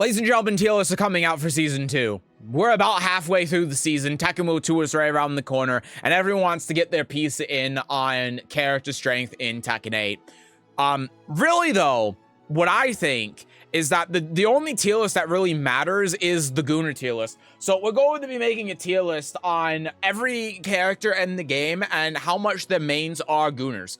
Ladies and gentlemen, tier lists are coming out for Season 2. We're about halfway through the season. Tekken 2 is right around the corner, and everyone wants to get their piece in on character strength in Tekken 8. Really, though, what I think is that the only tier list that really matters is the Gooner tier list. So we're going to be making a tier list on every character in the game and how much their mains are Gooners.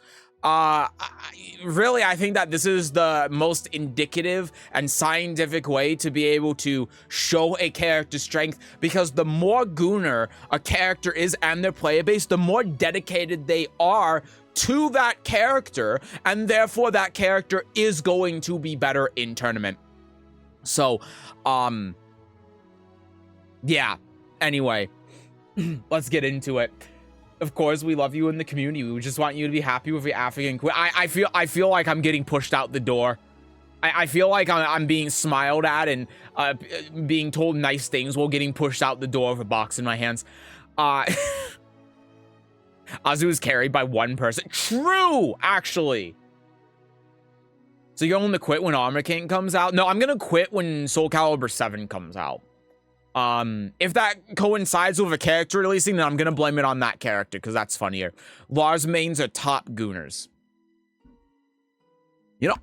Really, I think that this is the most indicative and scientific way to be able to show a character's strength, because the more Gooner a character is and their player base, the more dedicated they are to that character, and therefore that character is going to be better in tournament. So, yeah. Anyway, let's get into it. Of course, we love you in the community. We just want you to be happy with your African queen. I feel like I'm getting pushed out the door. I feel like I'm being smiled at and being told nice things while getting pushed out the door with a box in my hands. Azu is carried by one person. True, actually. So you're going to quit when Armor King comes out? No, I'm going to quit when Soul Calibur 7 comes out. If that coincides with a character releasing, then I'm gonna blame it on that character, because that's funnier. Lars mains are top Gooners. You know,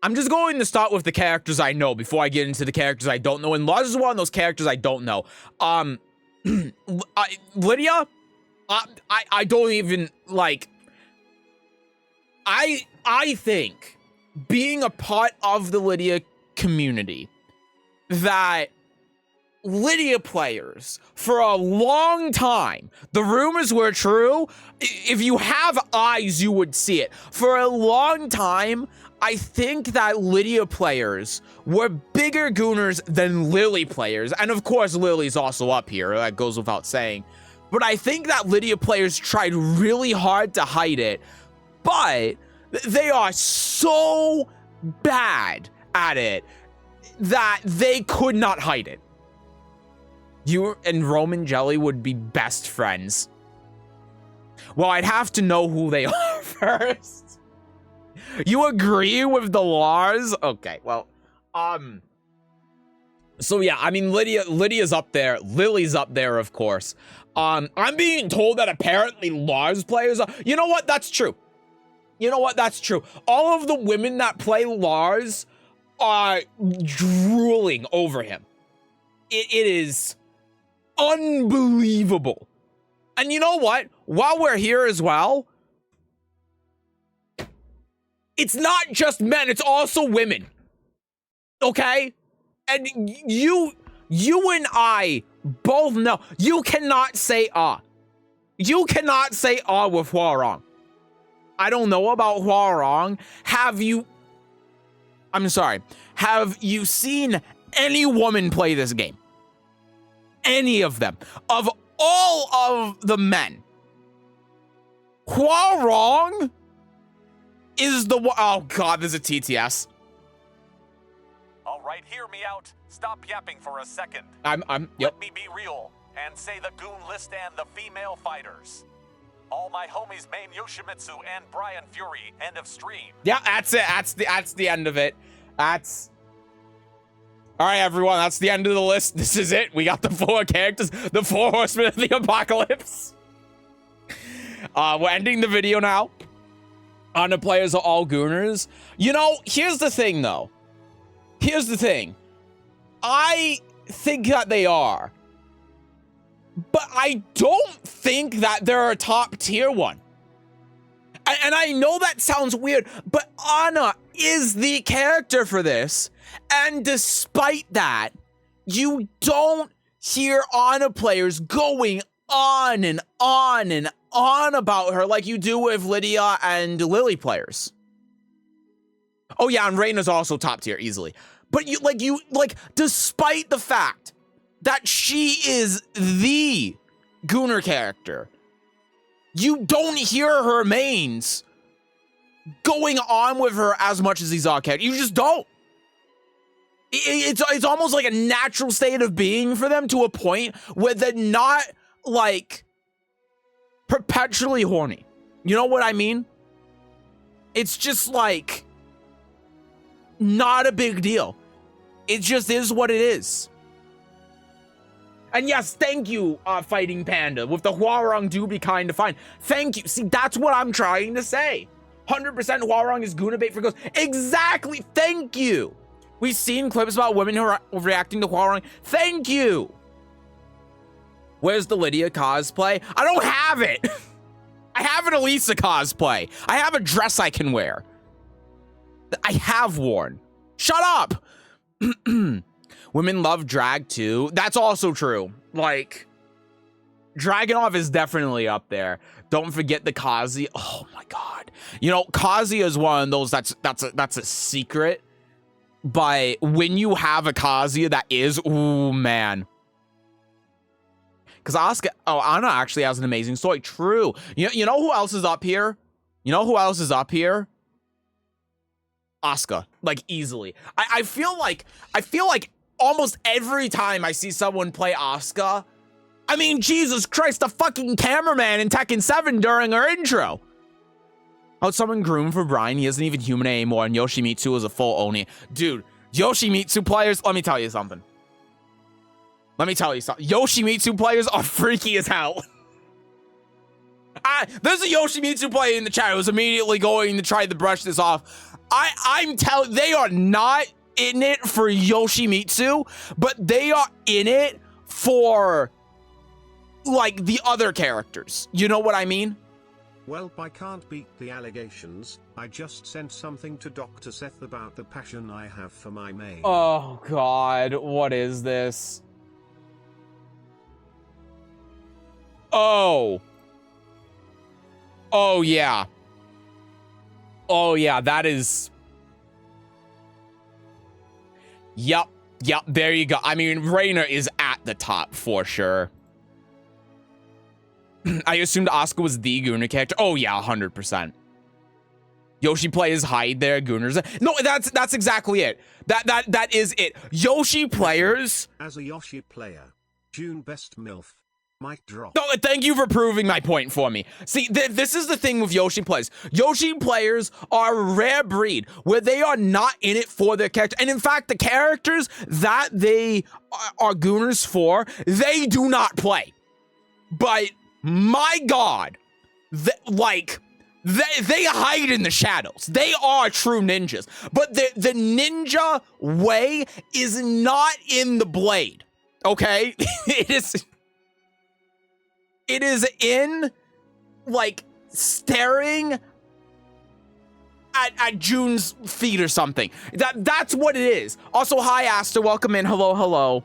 I'm just going to start with the characters I know before I get into the characters I don't know, and Lars is one of those characters I don't know. Lydia, I don't even, like, I think being a part of the Lydia community, that Lydia players, for a long time, the rumors were true. If you have eyes, you would see it. For a long time, I think that Lydia players were bigger Gooners than Lily players. And of course, Lily's also up here. That goes without saying. But I think that Lydia players tried really hard to hide it. But they are so bad at it that they could not hide it. You and Roman Jelly would be best friends. Well, I'd have to know who they are first. You agree with the Lars? Okay, well, so yeah, I mean, Lydia's up there. Lily's up there, of course. I'm being told that apparently Lars players are... You know what? That's true. You know what? That's true. All of the women that play Lars are drooling over him. It is unbelievable. And you know what? While we're here as well, it's not just men, it's also women. Okay? And you and I both know you cannot say You cannot say with Hwarong. I don't know about Hwarong. I'm sorry. Have you seen any woman play this game? Any of them? Of all of the men, Hwarong is the one. Oh God, there's a TTS. All right, hear me out. Stop yapping for a second. Yep. Let me be real and say the Goon list and the female fighters. All my homies main Yoshimitsu and Brian Fury. End of stream. Yeah, that's it. That's the end of it. That's... All right, everyone. That's the end of the list. This is it. We got the 4 characters. The 4 horsemen of the apocalypse. We're ending the video now. The players are all Gooners. You know, here's the thing, though. Here's the thing. I think that they are. But I don't think that they're a top tier one. And I know that sounds weird, but Ana is the character for this. And despite that, you don't hear Ana players going on and on and on about her like you do with Lydia and Lily players. Oh yeah, and Reina's also top tier easily. But despite the fact that she is the Gooner character, you don't hear her mains going on with her as much as these are characters. You just don't. It's almost like a natural state of being for them, to a point where they're not, like, perpetually horny. You know what I mean? It's just like... not a big deal. It just is what it is. And yes, thank you, Fighting Panda. With the Hwarang do be kind of fine. Thank you. See, that's what I'm trying to say. 100% Hwarang is Gooner bait for ghosts. Exactly. Thank you. We've seen clips about women who are reacting to Hwarang. Thank you. Where's the Lydia cosplay? I don't have it. I have an Elisa cosplay. I have a dress I can wear. I have worn. Shut up. Women love drag too. That's also true. Like, Dragunov is definitely up there. Don't forget the Kazuya. Oh my god. You know, Kazuya is one of those that's a secret. But when you have a Kazuya that is, ooh man. Because Anna actually has an amazing story. True. You know who else is up here? You know who else is up here? Asuka. Like, easily. I feel like almost every time I see someone play Asuka, I mean, Jesus Christ, the fucking cameraman in Tekken 7 during her intro. Oh, someone groomed for Brian. He isn't even human anymore, and Yoshimitsu is a full Oni. Dude, Yoshimitsu players, let me tell you something. Yoshimitsu players are freaky as hell. There's a Yoshimitsu player in the chat who's immediately going to try to brush this off. I'm telling, they are not in it for Yoshimitsu, but they are in it for, like, the other characters. You know what I mean? Well, I can't beat the allegations. I just sent something to Dr. Seth about the passion I have for my maid. Oh, God. What is this? Oh. Oh, yeah. Oh, yeah. That is... Yep. There you go. I mean, Reina is at the top for sure. I assumed Asuka was the Gooner character. Oh, yeah, 100%. Yoshi plays hide there, Gooners. No, that's exactly it. That is it. Yoshi players... As a Yoshi player, June best MILF. Mic drop. No, thank you for proving my point for me. See, this is the thing with Yoshi players. Yoshi players are a rare breed where they are not in it for their character. And in fact, the characters that they are Gooners for, they do not play. But my God, they hide in the shadows. They are true ninjas. But the ninja way is not in the blade. Okay? It is in, like, staring at June's feet or something. That's what it is. Also, hi, Aster. Welcome in. Hello.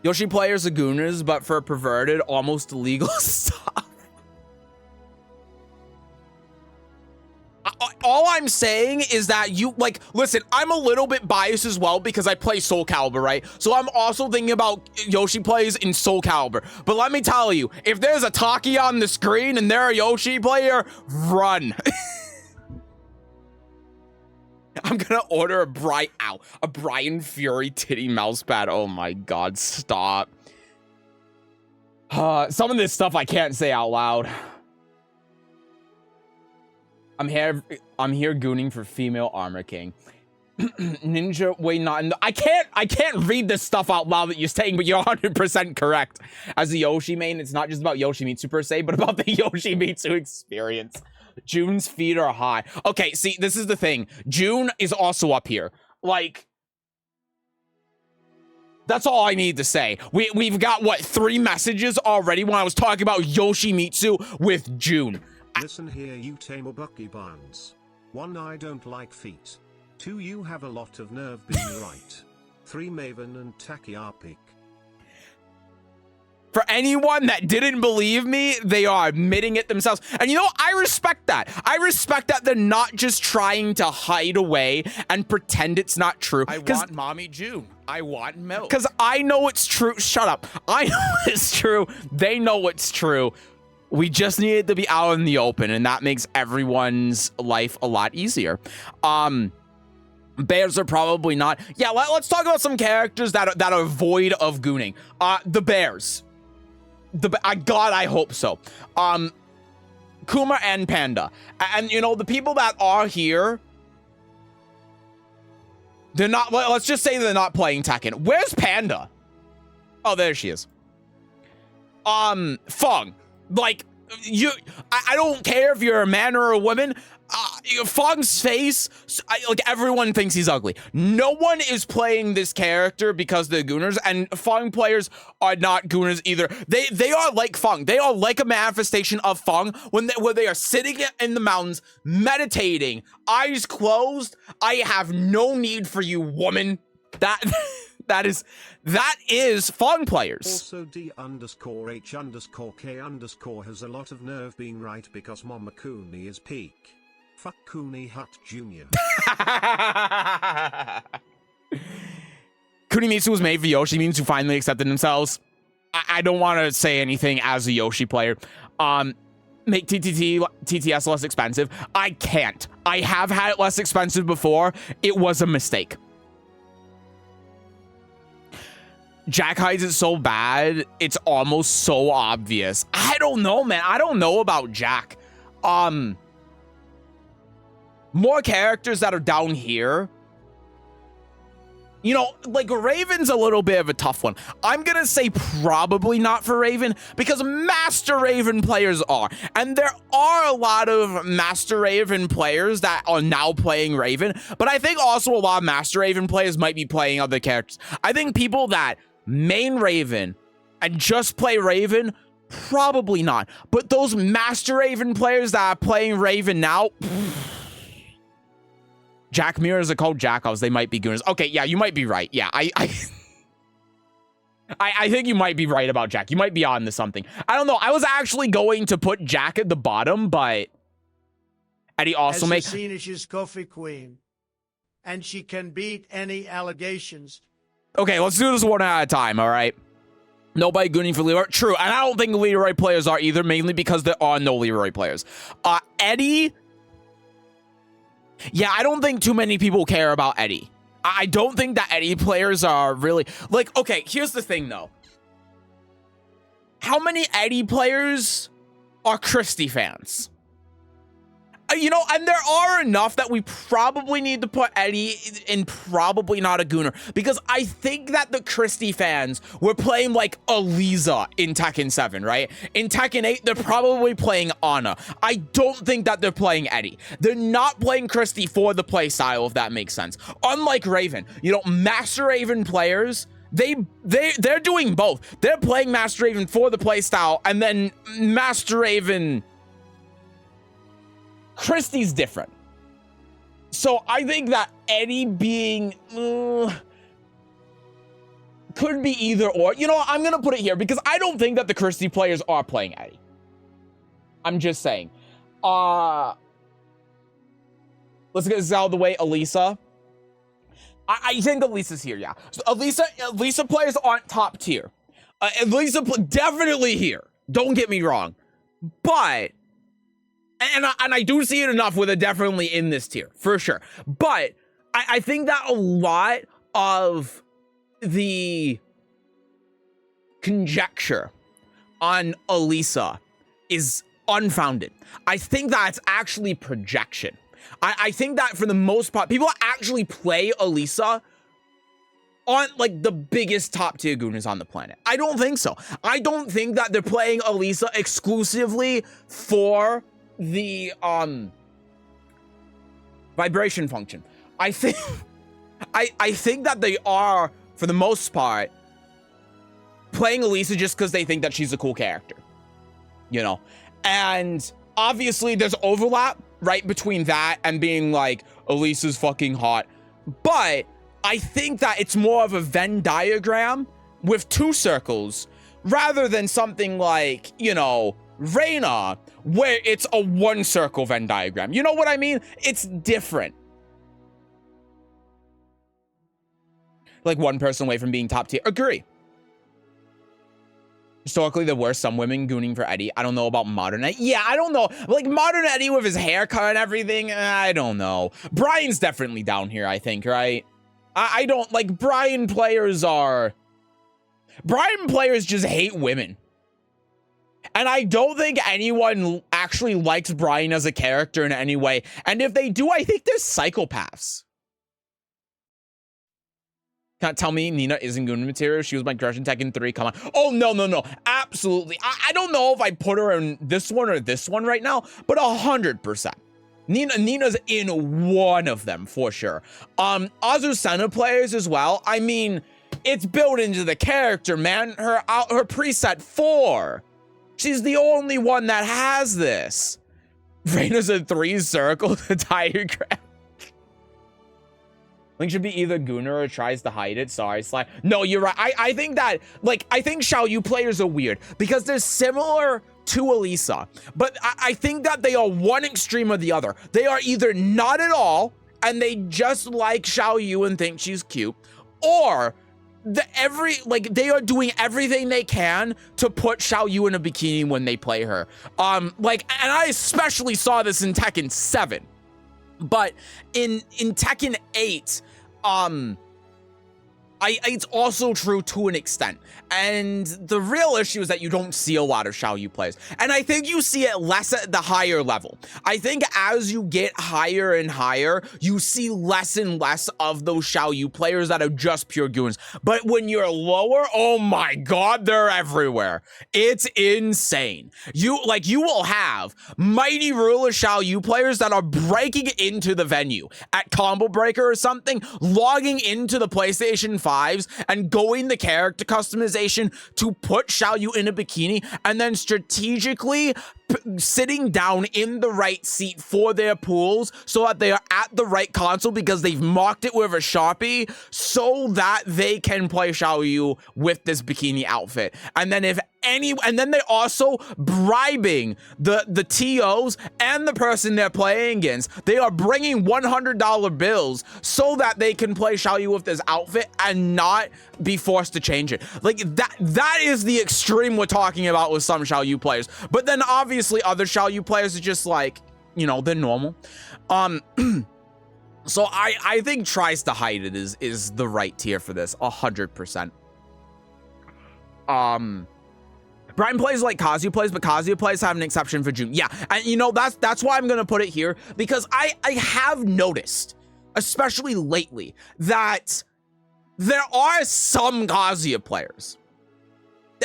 Yoshi players are Gooners, but for perverted, almost illegal stuff. All I'm saying is that you, like, listen, I'm a little bit biased as well because I play Soul Calibur, right? So I'm also thinking about Yoshi plays in Soul Calibur. But let me tell you, if there's a Taki on the screen and they're a Yoshi player, run. I'm gonna order a Brian Fury titty mouse pad. Oh my God, stop. Some of this stuff I can't say out loud. I'm here gooning for female armor king. Ninja way not in the, I can't read this stuff out loud that you're saying, but you're 100% correct. As a Yoshi main, it's not just about Yoshimitsu per se, but about the Yoshimitsu experience. June's feet are high. Okay, see, this is the thing. June is also up here. Like, that's all I need to say. We've got, what, 3 messages already when I was talking about Yoshimitsu with June. Listen here, you tame Bucky Barnes. 1, I don't like feet. 2, you have a lot of nerve being right. 3, Maven and Taki are peak. For anyone that didn't believe me, they are admitting it themselves. And you know, I respect that. I respect that they're not just trying to hide away and pretend it's not true. I want Mommy June. I want milk. Because I know it's true. Shut up. I know it's true. They know it's true. We just need it to be out in the open, and that makes everyone's life a lot easier. Bears are probably not. Yeah, let's talk about some characters that are void of gooning. The bears. God, I hope so. Kuma and Panda. And, you know, the people that are here, They're not, let's just say they're not playing Tekken. Where's Panda? Oh, there she is. Fung. Like, I don't care if you're a man or a woman. Fung's face, like, everyone thinks he's ugly. No one is playing this character because they're Gooners, and Fung players are not Gooners either. They are like Fung. They are like a manifestation of Fung where they are sitting in the mountains, meditating, eyes closed. I have no need for you, woman. That is Fung players. Also D_H_K_ has a lot of nerve being right because Mama Cooney is peak. Fuck Cooney Hut Jr. Kunimitsu was made for Yoshi means who finally accepted themselves. I don't want to say anything as a Yoshi player. Make TTS less expensive. I can't. I have had it less expensive before. It was a mistake. Jack hides it so bad, it's almost so obvious. I don't know, man. I don't know about Jack. More characters that are down here. You know, like Raven's a little bit of a tough one. I'm gonna say probably not for Raven because Master Raven players are. And there are a lot of Master Raven players that are now playing Raven. But I think also a lot of Master Raven players might be playing other characters. I think people that main Raven and just play Raven, probably not. But those Master Raven players that are playing Raven now, Jack mirrors are called Jackals. They might be Gooners. Okay, yeah, you might be right. Yeah, I think you might be right about Jack. You might be on to something. I don't know. I was actually going to put Jack at the bottom, but Eddie also makes. Seen as she's Kofi Queen, and she can beat any allegations. Okay, let's do this one at a time. All right. Nobody gooning for Leroy. True, and I don't think Leroy players are either, mainly because there are no Leroy players. Eddie. Yeah, I don't think too many people care about Eddie. I don't think that Eddie players are really... Like, okay, here's the thing, though. How many Eddie players are Christie fans? You know, and there are enough that we probably need to put Eddie in probably not a Gooner. Because I think that the Christie fans were playing like Eliza in Tekken 7, right? In Tekken 8, they're probably playing Anna. I don't think that they're playing Eddie. They're not playing Christie for the play style, if that makes sense. Unlike Raven, you know, Master Raven players... They're doing both. They're playing Master Raven for the play style, and then Master Raven... Christie's different. So I think that Eddie being... could be either or. You know what? I'm going to put it here because I don't think that the Christie players are playing Eddie. I'm just saying. Let's get this out of the way. Elisa. I think Elisa's here, yeah. So Elisa players aren't top tier. Elisa definitely here. Don't get me wrong. But... And I do see it enough where they're definitely in this tier, for sure. But I think that a lot of the conjecture on Elisa is unfounded. I think that it's actually projection. I think that for the most part, people actually play Elisa aren't like the biggest top tier Gooners on the planet. I don't think so. I don't think that they're playing Elisa exclusively for the vibration function. I think I think that they are, for the most part, playing Elisa just because they think that she's a cool character, you know. And obviously there's overlap right between that and being like Elisa's fucking hot, but I think that it's more of a Venn diagram with two circles rather than something like, you know, Reyna, where it's a one circle Venn diagram. You know what I mean? It's different. Like one person away from being top tier. Agree. Historically, there were some women gooning for Eddie. I don't know about modern Eddie. Yeah, I don't know. Like modern Eddie with his haircut and everything. I don't know. Brian's definitely down here, I think, right? I don't like Brian players just hate women. And I don't think anyone actually likes Brian as a character in any way. And if they do, I think they're psychopaths. Can't tell me Nina isn't Gooner material. She was my crush in Tekken 3. Come on. Oh, no. Absolutely. I don't know if I put her in this one or this one right now, but 100%. Nina's in one of them for sure. Azucena players as well. I mean, it's built into the character, man. Her preset 4. She's the only one that has this. Reina's a 3 circle, the diagram. Link should be either Gooner or tries to hide it. Sorry, Sly. No, you're right. I think that, like, I think Xiaoyu players are weird because they're similar to Elisa, but I think that they are one extreme or the other. They are either not at all, and they just like Xiaoyu and think she's cute, or they are doing everything they can to put Xiaoyu in a bikini when they play her. And I especially saw this in Tekken 7. But in Tekken 8, it's also true to an extent. And the real issue is that you don't see a lot of Xiaoyu players. And I think you see it less at the higher level. I think as you get higher and higher, you see less and less of those Xiaoyu players that are just pure goons. But when you're lower, oh my god, they're everywhere. It's insane. You will have mighty ruler Xiaoyu players that are breaking into the venue at Combo Breaker or something, logging into the PlayStation 5s and going the character customization to put Xiaoyu in a bikini and then strategically sitting down in the right seat for their pools so that they are at the right console because they've marked it with a Sharpie so that they can play Xiaoyu with this bikini outfit. And then then they're also bribing the TOs and the person they're playing against. They are bringing $100 bills so that they can play Xiaoyu with this outfit and not be forced to change it. Like that is the extreme we're talking about with some Xiaoyu players. But then obviously other Xiaoyu players are just like, they're normal. So I think tries to hide it is the right tier for this, 100%. Brian plays like Kazuya plays, but Kazuya plays have an exception for June. Yeah, and that's why I'm gonna put it here, because I have noticed, especially lately, that there are some Kazuya players.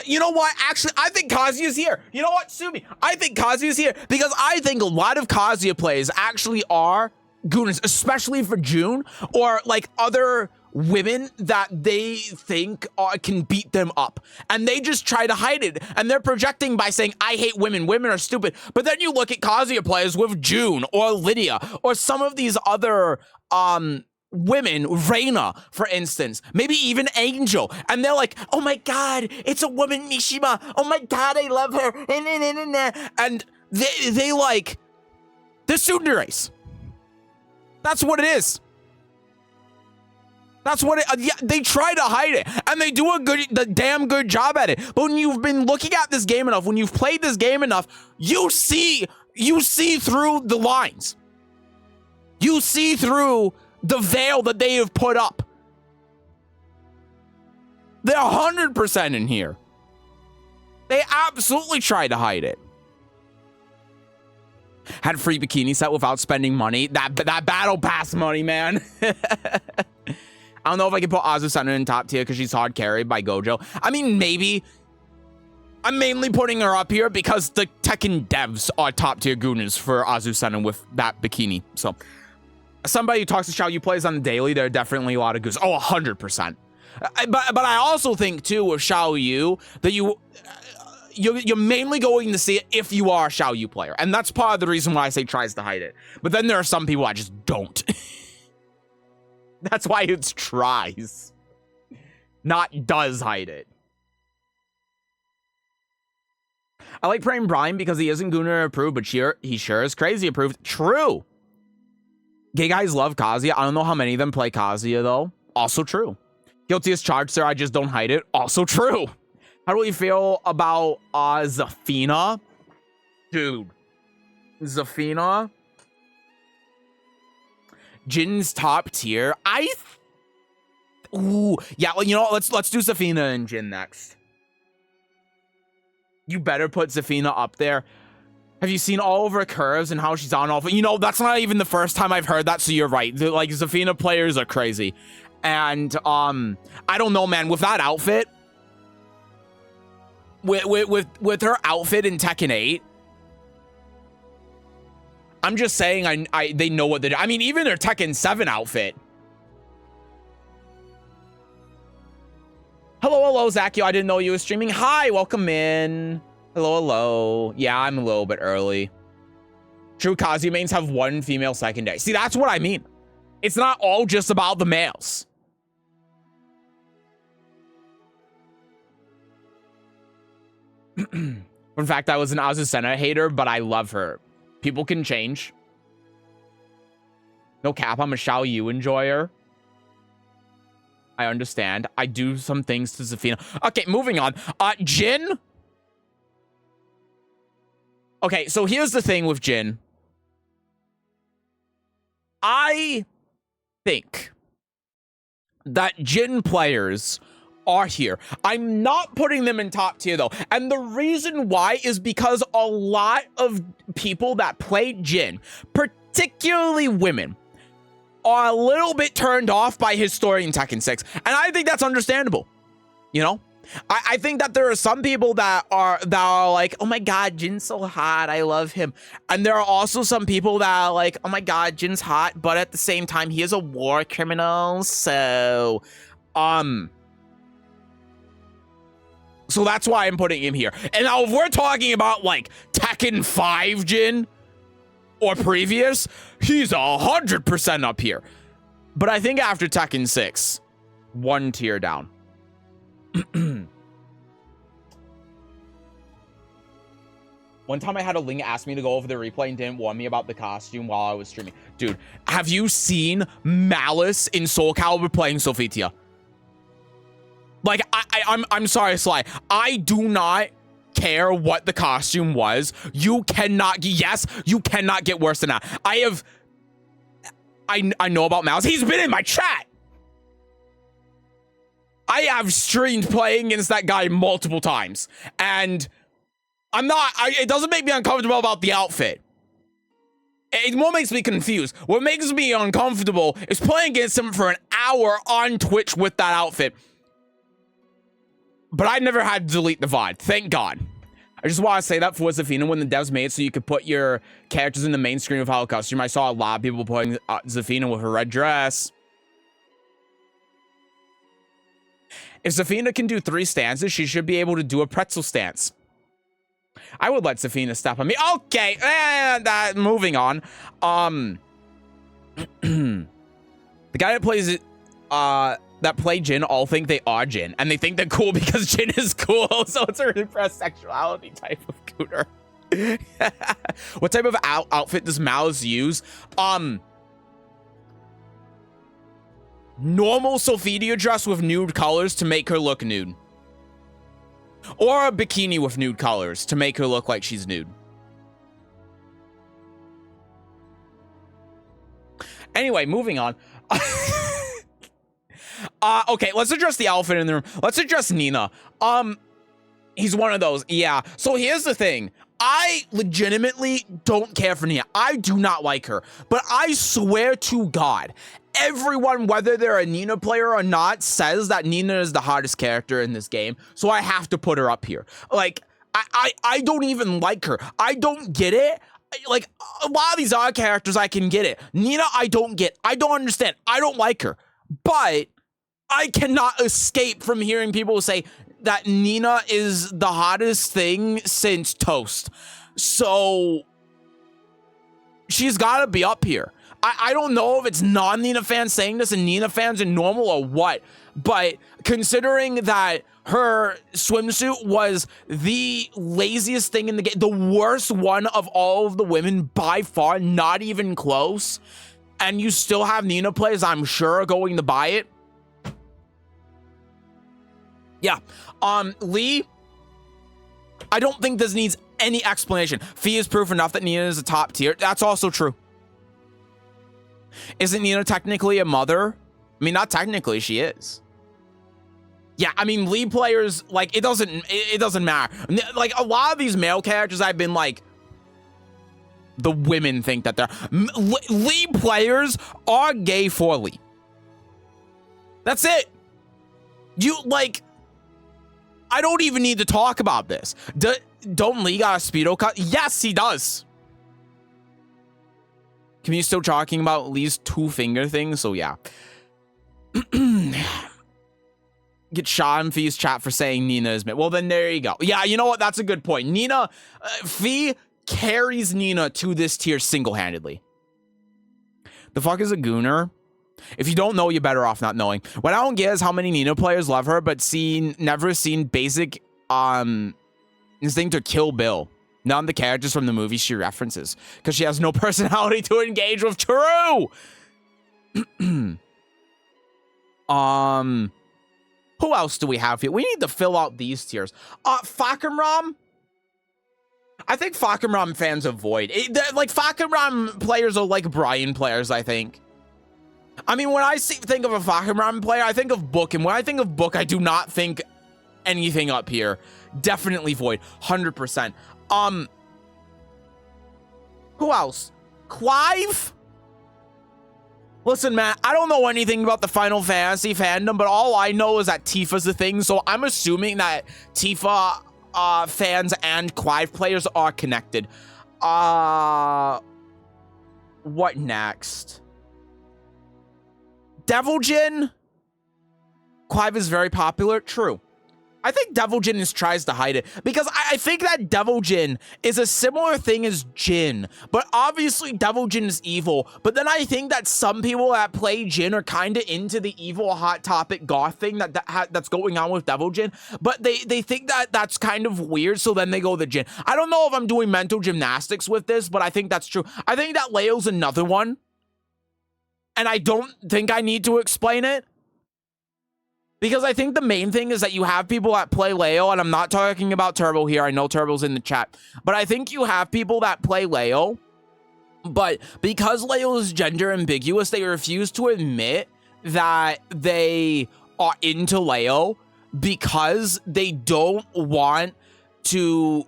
You know what? Actually, I think Kazuya's here. You know what? Sue me. I think Kazuya's here because I think a lot of Kazuya players actually are Gooners, especially for June or like other women that they think can beat them up, and they just try to hide it, and they're projecting by saying I hate women are stupid. But then you look at Kazuya players with June or Lydia or some of these other women, Reina for instance, maybe even Angel, and they're like, oh my god, it's a woman, Mishima, oh my god, I love her, and they like, they're tsundere. That's what it is. That's what they try to hide it, and they do the damn good job at it. But when you've been looking at this game enough, when you've played this game enough, you see through the lines. You see through the veil that they have put up. They're 100% in here. They absolutely try to hide it. Had free bikini set without spending money. That battle pass money, man. I don't know if I can put Azucena in top tier because she's hard carried by Gojo. I mean, maybe. I'm mainly putting her up here because the Tekken devs are top tier Gooners for Azucena with that bikini. So, somebody who talks to Xiaoyu plays on the daily, there are definitely a lot of Gooners. Oh, 100%. But I also think, too, with Xiaoyu, that you're mainly going to see it if you are a Xiaoyu player. And that's part of the reason why I say tries to hide it. But then there are some people I just don't. That's why it's tries, not does hide it. I like praying Brian because he isn't Gooner approved, but he sure is crazy approved. True. Gay guys love Kazuya. I don't know how many of them play Kazuya, though. Also true. Guilty as charged, sir. I just don't hide it. Also true. How do we feel about Zafina? Dude. Zafina? Jin's top tier. Ooh. Yeah, well, let's do Zafina and Jin next. You better put Zafina up there. Have you seen all of her curves and how she's on all? That's not even the first time I've heard that, so you're right. Like, Zafina players are crazy. And I don't know, man, with that outfit, with her outfit in Tekken 8, I'm just saying they know what they're doing. I mean, even their Tekken 7 outfit. Hello, Zakio. I didn't know you were streaming. Hi, welcome in. Hello. Yeah, I'm a little bit early. True Kazuya mains have one female secondary. See, that's what I mean. It's not all just about the males. In fact, I was an Azucena hater, but I love her. People can change. No cap, I'm a Xiao Yu enjoyer. I understand. I do some things to Zafina. Okay, moving on. Jin. Okay, so here's the thing with Jin. I think that Jin players are here. I'm not putting them in top tier though. And the reason why is because a lot of people that play Jin, particularly women, are a little bit turned off by his story in Tekken 6. And I think that's understandable. You know? I think that there are some people that are like, oh my god, Jin's so hot, I love him. And there are also some people that are like, oh my god, Jin's hot, but at the same time, he is a war criminal, so that's why I'm putting him here. And now if we're talking about like Tekken 5 Jin or previous, he's 100% up here. But I think after Tekken 6, one tier down. One time I had a Ling ask me to go over the replay and didn't warn me about the costume while I was streaming. Dude, have you seen Malice in Soul Calibur playing Sophitia? Like, I'm sorry, Sly. I do not care what the costume was. You cannot, yes, you cannot get worse than that. I know about Malice. He's been in my chat. I have streamed playing against that guy multiple times. And it doesn't make me uncomfortable about the outfit. It more makes me confused. What makes me uncomfortable is playing against him for an hour on Twitch with that outfit. But I never had to delete the VOD. Thank God. I just want to say that for Zafina, when the devs made it so you could put your characters in the main screen without a costume, I saw a lot of people putting Zafina with her red dress. If Zafina can do 3 stances, she should be able to do a pretzel stance. I would let Zafina step on me. Okay, moving on. The guy that plays it, that play Jin all think they are Jin, and they think they're cool because Jin is cool, so it's a repressed sexuality type of Gooner. What type of outfit does Mouse use? Normal Sophitia dress with nude colors to make her look nude. Or a bikini with nude colors to make her look like she's nude. Anyway, moving on. Okay, let's address the outfit in the room. Let's address Nina. He's one of those. Yeah. So here's the thing. I legitimately don't care for Nina. I do not like her. But I swear to God, everyone, whether they're a Nina player or not, says that Nina is the hottest character in this game. So I have to put her up here. Like, I don't even like her. I don't get it. Like, a lot of these other characters, I can get it. Nina, I don't get. I don't understand. I don't like her. But I cannot escape from hearing people say that Nina is the hottest thing since Toast. So she's got to be up here. I don't know if it's non-Nina fans saying this and Nina fans are normal or what, but considering that her swimsuit was the laziest thing in the game, the worst one of all of the women by far, not even close, and you still have Nina players, I'm sure, going to buy it. Yeah. Lee, I don't think this needs any explanation. Fee is proof enough that Nina is a top tier. That's also true. Isn't Nina technically a mother? I mean, not technically, she is. Yeah, I mean, Lee players, like, it doesn't matter. Like, a lot of these male characters, I've been like, the women think that they're... Lee players are gay for Lee. That's it. You, like, I don't even need to talk about this. Don't Lee got a Speedo cut? Yes, he does. Can you still talking about Lee's 2-finger thing? So, yeah. Get shot in Fee's chat for saying Nina is mid. Well, then there you go. Yeah, you know what? That's a good point. Nina, Fee carries Nina to this tier single-handedly. The fuck is a Gooner? If you don't know, you're better off not knowing. What I don't get is how many Nina players love her, but never seen basic instinct or Kill Bill. None of the characters from the movie she references. Because she has no personality to engage with. True! Who else do we have here? We need to fill out these tiers. Fakamram? I think Fakamram fans avoid. Like, Fakamram players are like Brian players, I think. I mean, when I think of a Fakamram player, I think of Book. And when I think of Book, I do not think anything up here. Definitely void. 100%. Who else? Clive? Listen, man, I don't know anything about the Final Fantasy fandom, but all I know is that Tifa's the thing, so I'm assuming that Tifa fans and Clive players are connected. What next? Devil Jin? Clive is very popular. True. I think Devil Jin tries to hide it because I think that Devil Jin is a similar thing as Jin, but obviously Devil Jin is evil. But then I think that some people that play Jin are kind of into the evil hot topic goth thing that's going on with Devil Jin, but they think that that's kind of weird, so then they go to Jin. I don't know if I'm doing mental gymnastics with this, but I think that's true. I think that Leo's another one, and I don't think I need to explain it. Because I think the main thing is that you have people that play Leo, and I'm not talking about Turbo here. I know Turbo's in the chat. But I think you have people that play Leo, but because Leo is gender ambiguous, they refuse to admit that they are into Leo because they don't want to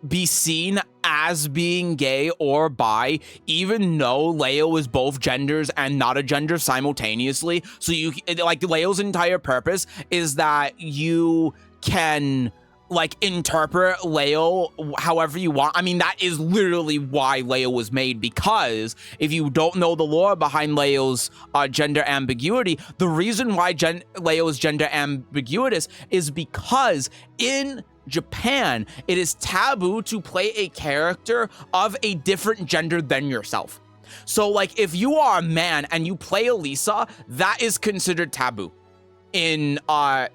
be seen as being gay or bi, even though Leo is both genders and not a gender simultaneously. So you, like, Leo's entire purpose is that you can, like, interpret Leo however you want. I mean, that is literally why Leo was made, because if you don't know the lore behind Leo's gender ambiguity, the reason why Leo is gender ambiguous is because in Japan, it is taboo to play a character of a different gender than yourself. So, like, if you are a man and you play Elisa, that is considered taboo in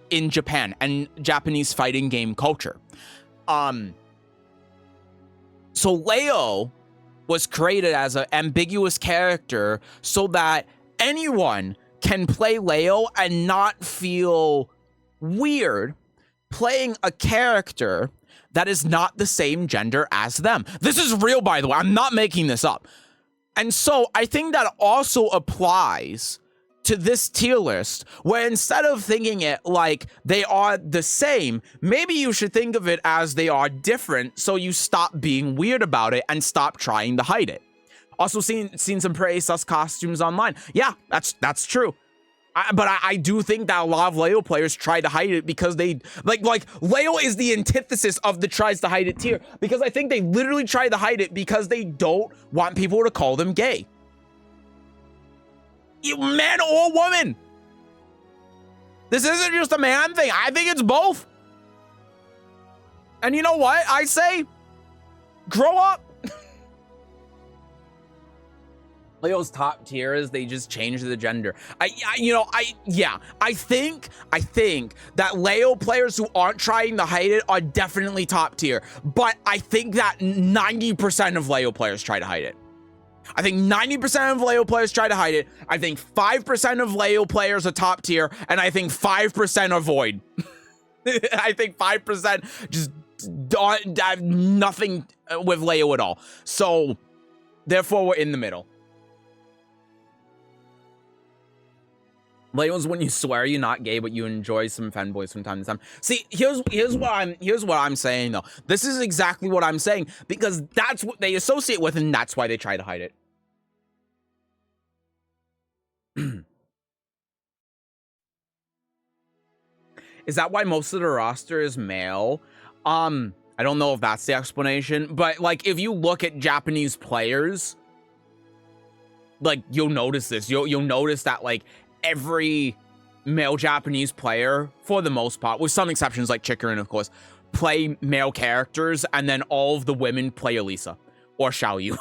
Japan and Japanese fighting game culture. So Leo was created as an ambiguous character so that anyone can play Leo and not feel weird playing a character that is not the same gender as them. This is real, by the way. I'm not making this up. And so I think that also applies to this tier list, where instead of thinking it like they are the same, maybe you should think of it as they are different, so you stop being weird about it and stop trying to hide it. Also seen some pretty sus costumes online. Yeah, that's true. But I do think that a lot of Leo players try to hide it because they, like Leo is the antithesis of the tries to hide it tier, because I think they literally try to hide it because they don't want people to call them gay. Man or woman. This isn't just a man thing. I think it's both. And you know what I say? Grow up. Leo's top tier is they just changed the gender. I think that Leo players who aren't trying to hide it are definitely top tier, but I think that 90% of Leo players try to hide it. I think 90% of Leo players try to hide it. I think 5% of Leo players are top tier, and I think 5% are void. I think 5% just don't have nothing with Leo at all. So, therefore, we're in the middle. Leo's when you swear you're not gay, but you enjoy some fanboys from time to time. See, here's what I'm saying though. This is exactly what I'm saying, because that's what they associate with, and that's why they try to hide it. Is that why most of the roster is male? I don't know if that's the explanation, but like if you look at Japanese players, like you'll notice this. You'll notice that like every male Japanese player, for the most part, with some exceptions like Chikrin, of course, play male characters, and then all of the women play Elisa or Xiaoyu.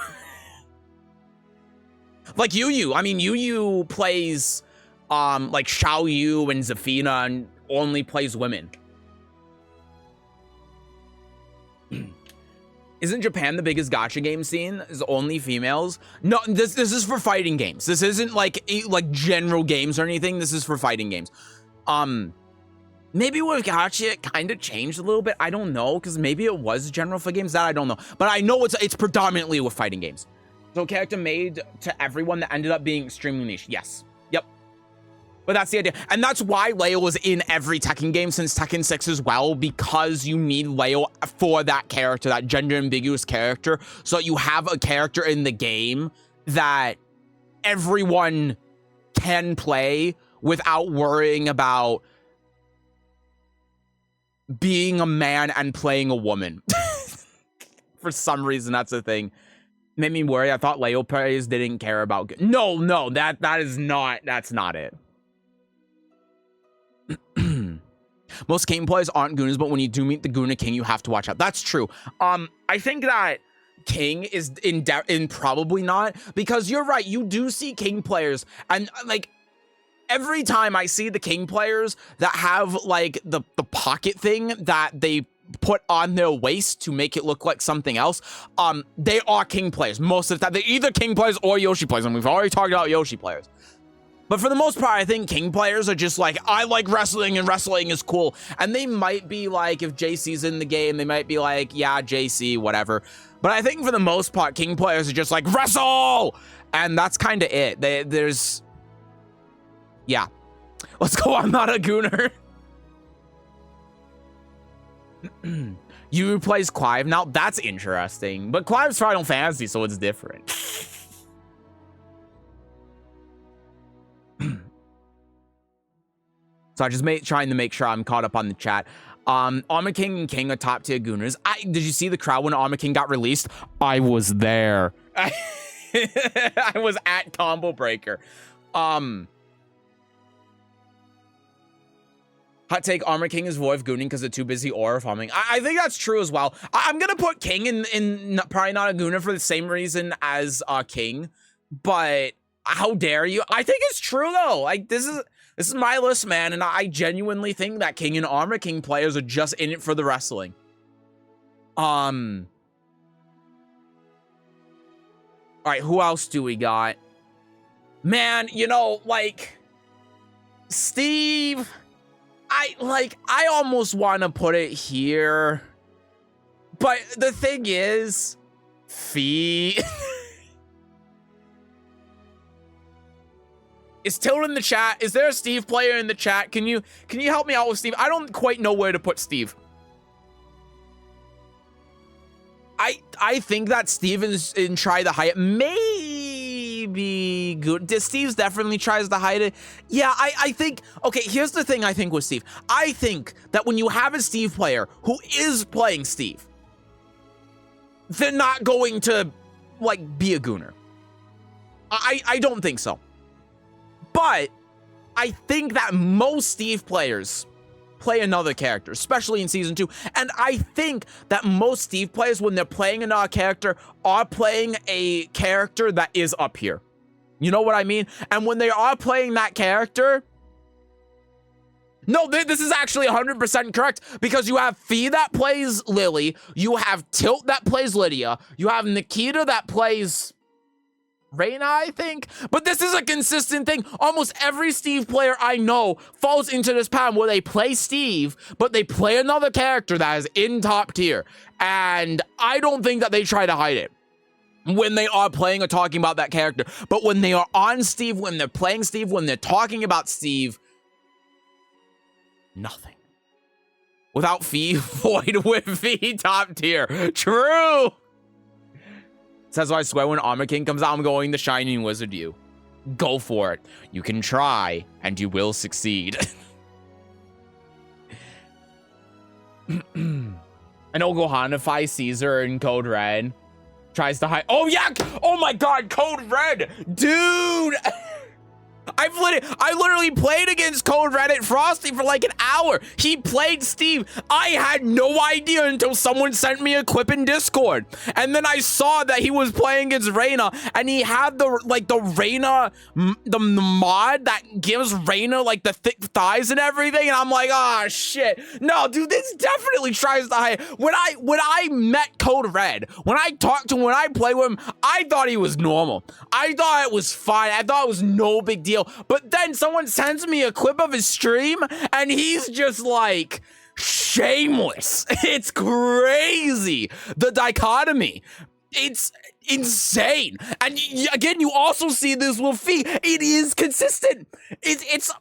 Like Yu. I mean, Yu plays like Xiaoyu and Zafina and only plays women. Isn't Japan the biggest gacha game scene? Is only females? No, this is for fighting games. This isn't like general games or anything. This is for fighting games. Maybe with gacha it kind of changed a little bit. I don't know, because maybe it was general for games. That I don't know. But I know it's predominantly with fighting games. So character made to everyone that ended up being extremely niche. Yes. Yep. But that's the idea. And that's why Leo was in every Tekken game since Tekken 6 as well, because you need Leo for that character, that gender ambiguous character. So you have a character in the game that everyone can play without worrying about being a man and playing a woman. For some reason, that's a thing. Made me worry. I thought Leo players didn't care about... No, that's not it. Most King players aren't Gooners, but when you do meet the Gooner King, you have to watch out. That's true. I think that King is in probably not, because you're right. You do see King players, and like every time I see the King players that have like the pocket thing that they put on their waist to make it look like something else, they are King players most of the time. They're either King players or Yoshi players, and we've already talked about Yoshi players. But for the most part, I think King players are just like, I like wrestling and wrestling is cool. And they might be like, if JC's in the game, they might be like, yeah, JC, whatever. But I think for the most part, King players are just like, wrestle! And that's kind of it. There's... Yeah. Let's go, I'm not a Gooner. You plays Clive. Now, that's interesting. But Clive's Final Fantasy, so it's different. So I just trying to make sure I'm caught up on the chat. Armor King and King are top tier Gooners. Did you see the crowd when Armor King got released? I was there. I was at Combo Breaker. Hot take, Armor King is void of gooning because they're too busy aura farming. I think that's true as well. I'm gonna put King in probably not a Gooner for the same reason as King, but how dare you? I think it's true though. Like this is my list, man, and I genuinely think that King and Armor King players are just in it for the wrestling. All right, who else do we got? Man, you know, like Steve. I almost want to put it here, but the thing is, Fee. Is Tilt in the chat? Is there a Steve player in the chat? Can you help me out with Steve? I don't quite know where to put Steve. I think that Steve is in Try to Hide It. Maybe good. Steve's definitely tries to hide it. Yeah, I think, okay, here's the thing I think with Steve. I think that when you have a Steve player who is playing Steve, they're not going to, like, be a Gooner. I don't think so. But I think that most Steve players play another character, especially in Season 2. And I think that most Steve players, when they're playing another character, are playing a character that is up here. You know what I mean? And when they are playing that character... No, this is actually 100% correct, because you have Fee that plays Lily, you have Tilt that plays Lydia, you have Nikita that plays... Reina, I think. But this is a consistent thing. Almost every Steve player I know falls into this pattern where they play Steve, but they play another character that is in top tier. And I don't think that they try to hide it when they are playing or talking about that character. But when they are on Steve, when they're playing Steve, when they're talking about Steve, nothing. Without Fee, void with Fee, top tier. True. Says, I swear when Armor King comes out, I'm going to Shining Wizard you. Go for it. You can try, and you will succeed. I know Gohanify, Caesar, and Code Red tries to hide. Oh yeah! Oh my God, Code Red, dude! I literally played against Code Red at Frosty for like an hour. He played Steve. I had no idea until someone sent me a clip in Discord. And then I saw that he was playing against Reina, and he had the Reina, the mod that gives Reina like the thick thighs and everything. And I'm like, oh shit. No, dude, this definitely tries to hide. When I met Code Red, when I talked to him, when I played with him, I thought he was normal. I thought it was fine. I thought it was no big deal. But then someone sends me a clip of his stream and he's just like shameless. It's crazy. The dichotomy. It's insane. And again, you also see this with Fee. It is consistent. It's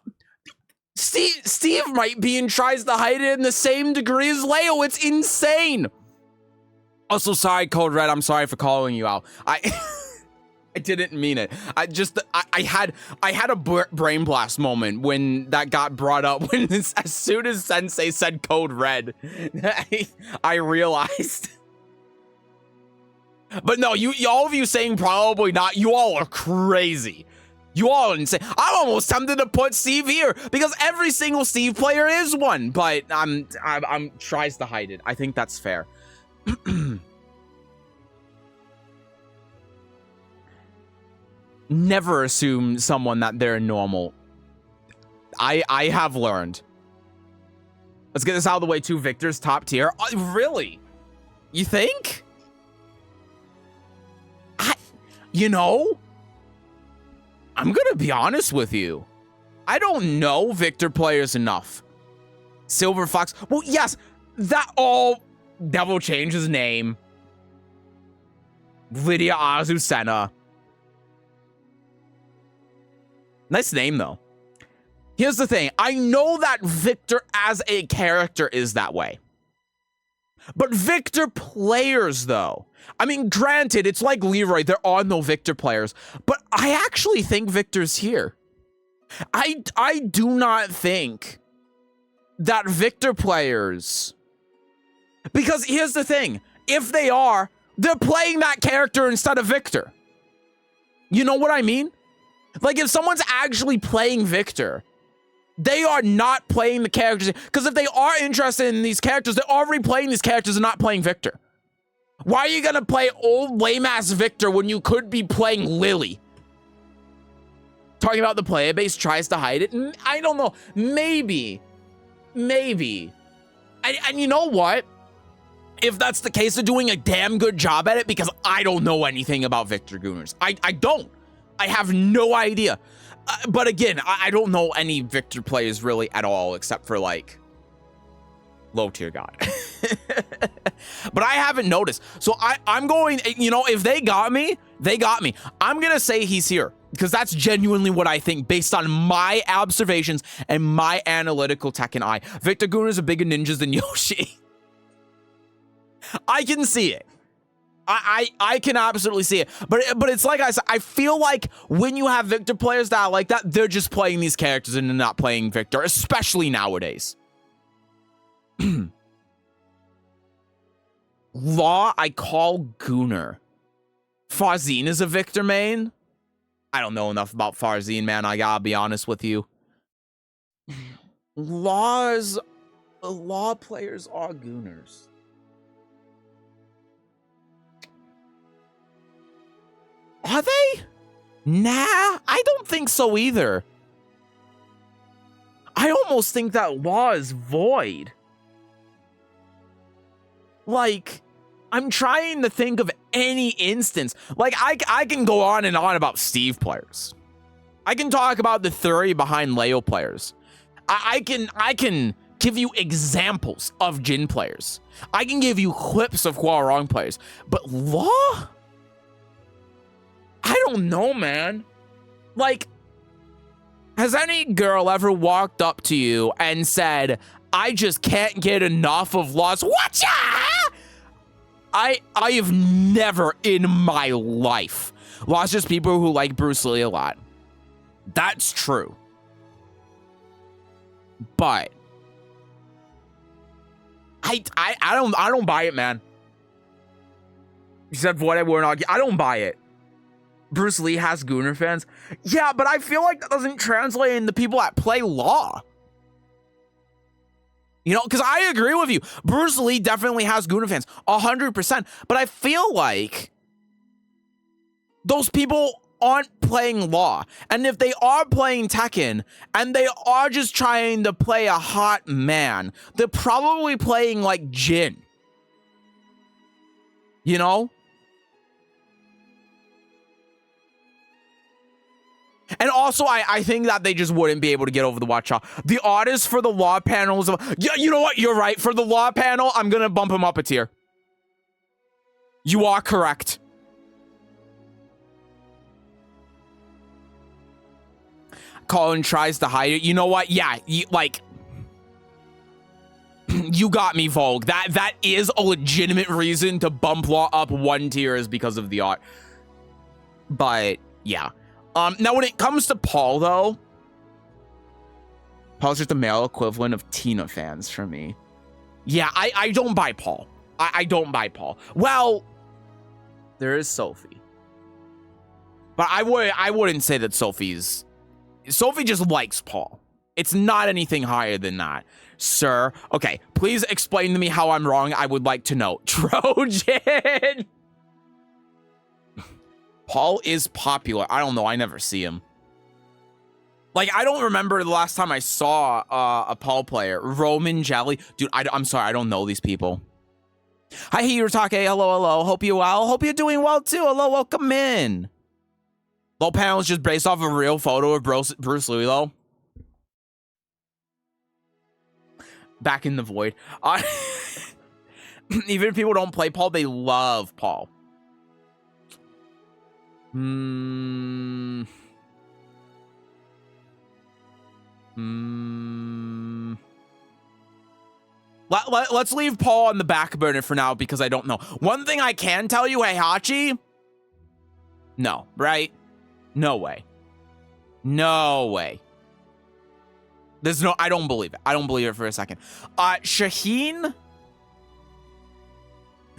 Steve might be and tries to hide it in the same degree as Leo. It's insane. Also, sorry, Code Red. I'm sorry for calling you out. I didn't mean it. I had a brain blast moment when that got brought up. When as soon as Sensei said Code Red, I realized. But no, all of you saying probably not. You all are crazy. You all are insane. I'm almost tempted to put Steve here because every single Steve player is one. But I'm tries to hide it. I think that's fair. Never assume someone that they're normal. I have learned. Let's get this out of the way too. Victor's top tier. Really? You think? You know, I'm gonna be honest with you. I don't know Victor players enough. Silver Fox. Well, yes, that all Devil changed his name. Lydia Azucena. Nice name, though. Here's the thing. I know that Victor as a character is that way. But Victor players, though. I mean, granted, it's like Leroy. There are no Victor players. But I actually think Victor's here. I do not think that Victor players... Because here's the thing. If they are, they're playing that character instead of Victor. You know what I mean? Like, if someone's actually playing Victor, they are not playing the characters. Because if they are interested in these characters, they're already playing these characters and not playing Victor. Why are you going to play old lame-ass Victor when you could be playing Lily? Talking about the player base tries to hide it. I don't know. Maybe. And you know what? If that's the case, they're doing a damn good job at it because I don't know anything about Victor Gooners. I don't. I have no idea. But again, I don't know any Victor players really at all except for like low tier god. But I haven't noticed. So I'm going, you know, if they got me, they got me. I'm going to say he's here because that's genuinely what I think based on my observations and my analytical Tekken eye. Victor Gooners are bigger ninjas than Yoshi. I can see it. I can absolutely see it. But it's like I said, I feel like when you have Victor players that are like that, they're just playing these characters and they're not playing Victor, especially nowadays. Law, I call Gooner. Farzine is a Victor main? I don't know enough about Farzine, man. I gotta be honest with you. Law players are Gooners. Are they? Nah, I don't think so either. I almost think that Law is void. Like, I'm trying to think of any instance. Like, I can go on and on about Steve players. I can talk about the theory behind Leo players. I can give you examples of Jin players. I can give you clips of Hwoarang players. But Law? I don't know, man. Like, has any girl ever walked up to you and said, I just can't get enough of Law's Watcha? I have never in my life lost just people who like Bruce Lee a lot. That's true. But I don't buy it, man. You said what? I don't buy it. Bruce Lee has Gooner fans. Yeah, but I feel like that doesn't translate into people that play Law. You know, because I agree with you. Bruce Lee definitely has Gooner fans, 100%. But I feel like those people aren't playing Law. And if they are playing Tekken, and they are just trying to play a hot man, they're probably playing, like, Jin. You know? And also, I think that they just wouldn't be able to get over the watch out. The artist for the Law panels, yeah, you know what? You're right. For the Law panel, I'm gonna bump him up a tier. You are correct. Colin tries to hide it. You know what? Yeah, like, you got me, Vogue. That is a legitimate reason to bump Law up 1 tier is because of the art. But yeah. Now when it comes to Paul, though, Paul's just the male equivalent of Tina fans for me. Yeah, I don't buy Paul. I don't buy Paul. Well, there is Sophie. But I wouldn't say that Sophie just likes Paul. It's not anything higher than that. Sir, okay, please explain to me how I'm wrong. I would like to know. Trojan! Paul is popular. I don't know. I never see him. Like, I don't remember the last time I saw a Paul player. Roman Jelly. Dude, I'm sorry. I don't know these people. Hi, Hirotake. Hello, hello. Hope you're well. Hope you're doing well, too. Hello, welcome in. Low panel is just based off a real photo of Bruce Lee, though. Back in the void. Even if people don't play Paul, they love Paul. Let's leave Paul on the back burner for now because I don't know. One thing I can tell you, Heihachi? No, right? No way. No way. There's no, I don't believe it. I don't believe it for a second. Shaheen?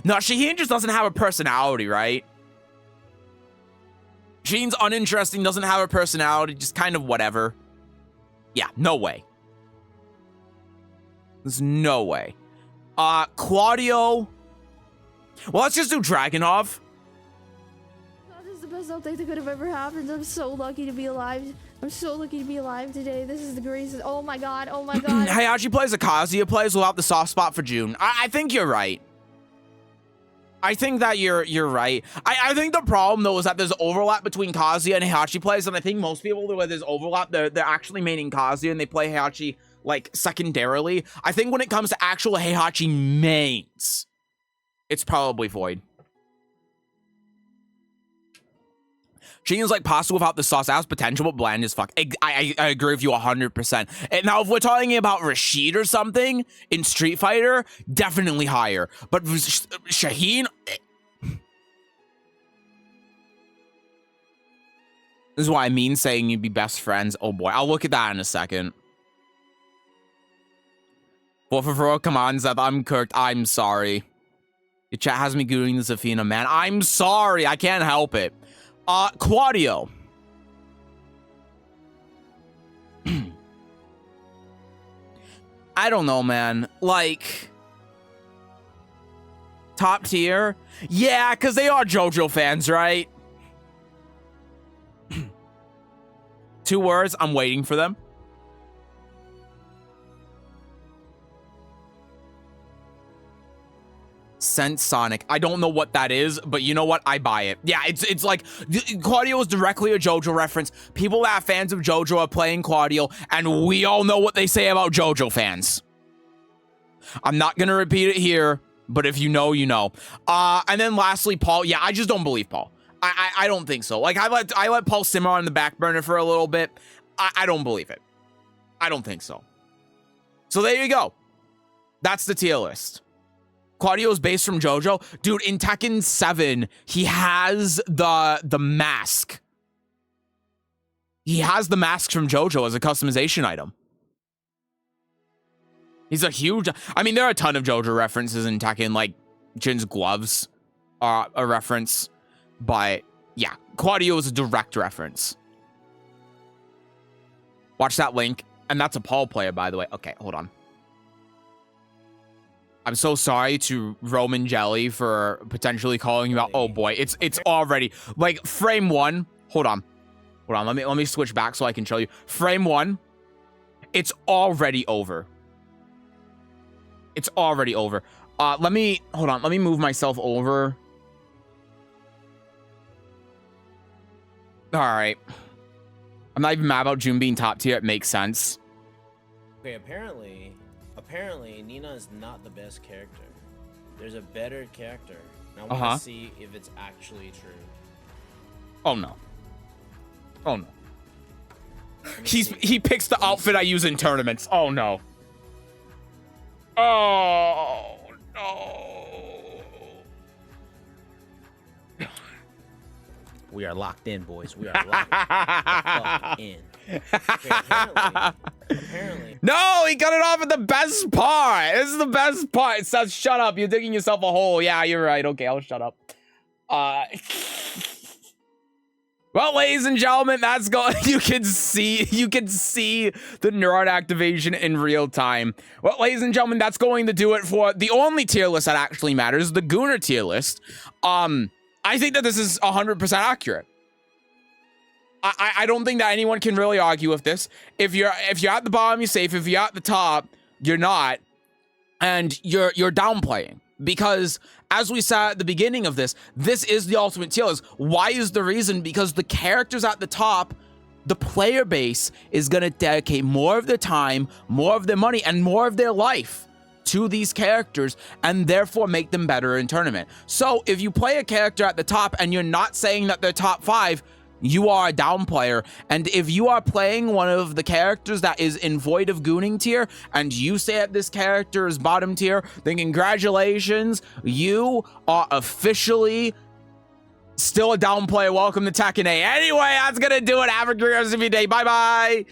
No, Shaheen just doesn't have a personality, right? Shaheen's uninteresting, doesn't have a personality, just kind of whatever. Yeah, no way. There's no way. Claudio. Well, let's just do Dragunov. This is the best update that could have ever happened. I'm so lucky to be alive. I'm so lucky to be alive today. This is the greatest. Oh my god. Oh my god. Heihachi plays Akazuya plays without the soft spot for June. I think you're right. I think that you're right. I think the problem though is that there's overlap between Kazuya and Heihachi plays, and I think most people where there's overlap, they're actually maining Kazuya and they play Heihachi like secondarily. I think when it comes to actual Heihachi mains, it's probably Void. Sheen's like pasta without the sauce. That has potential, but bland as fuck. I agree with you 100%. And now, if we're talking about Rashid or something in Street Fighter, definitely higher. But Shaheen... This is what I mean saying you'd be best friends. Oh boy, I'll look at that in a second. For come on, Seth, I'm cooked. I'm sorry. Your chat has me gooning the Zafina, man. I'm sorry. I can't help it. Claudio. I don't know, man. Like, top tier? Yeah, because they are JoJo fans, right? 2 words, I'm waiting for them. Sense Sonic. I don't know what that is, but you know what? I buy it. Yeah, it's like Claudio is directly a JoJo reference. People that are fans of JoJo are playing Claudio, and we all know what they say about JoJo fans. I'm not gonna repeat it here, but if you know, you know. And then lastly, Paul. Yeah, I just don't believe Paul. I don't think so. Like I let Paul simmer on the back burner for a little bit. I don't believe it. I don't think so. So there you go. That's the tier list. Claudio's based from JoJo. Dude, in Tekken 7, he has the mask. He has the mask from JoJo as a customization item. He's a huge... I mean, there are a ton of JoJo references in Tekken, like Jin's gloves are a reference. But, yeah, Claudio is a direct reference. Watch that link. And that's a Paul player, by the way. Okay, hold on. I'm so sorry to Roman Jelly for potentially calling you out. Oh, boy. It's already... Like, frame 1... Hold on. Hold on. Let me switch back so I can show you. Frame 1. It's already over. It's already over. Hold on. Let me move myself over. All right. I'm not even mad about June being top tier. It makes sense. Okay, apparently Nina is not the best character. There's a better character. And I want to see if it's actually true. Oh no. Oh no. He picks the outfit I use in tournaments. Oh no. Oh no. We are locked in, boys. We are locked the fuck in. Okay, apparently. No, he got it off at the best part. This is the best part. It says, shut up. You're digging yourself a hole. Yeah, you're right. Okay, I'll shut up. Well, ladies and gentlemen, that's going. You can see the neuron activation in real time. Well, ladies and gentlemen, that's going to do it for the only tier list that actually matters, the Gooner tier list. I think that this is 100% accurate. I don't think that anyone can really argue with this. If you're at the bottom, you're safe. If you're at the top, you're not, and you're downplaying. Because as we said at the beginning of this is the ultimate tier list. Why is the reason? Because the characters at the top, the player base is going to dedicate more of their time, more of their money, and more of their life to these characters, and therefore make them better in tournament. So if you play a character at the top and you're not saying that they're top 5, you are a down player. And if you are playing one of the characters that is in void of gooning tier and you say that this character is bottom tier, then congratulations, you are officially still a down player. Welcome to Tekken A. Anyway, that's gonna do it. Have a great rest of your day. Bye bye.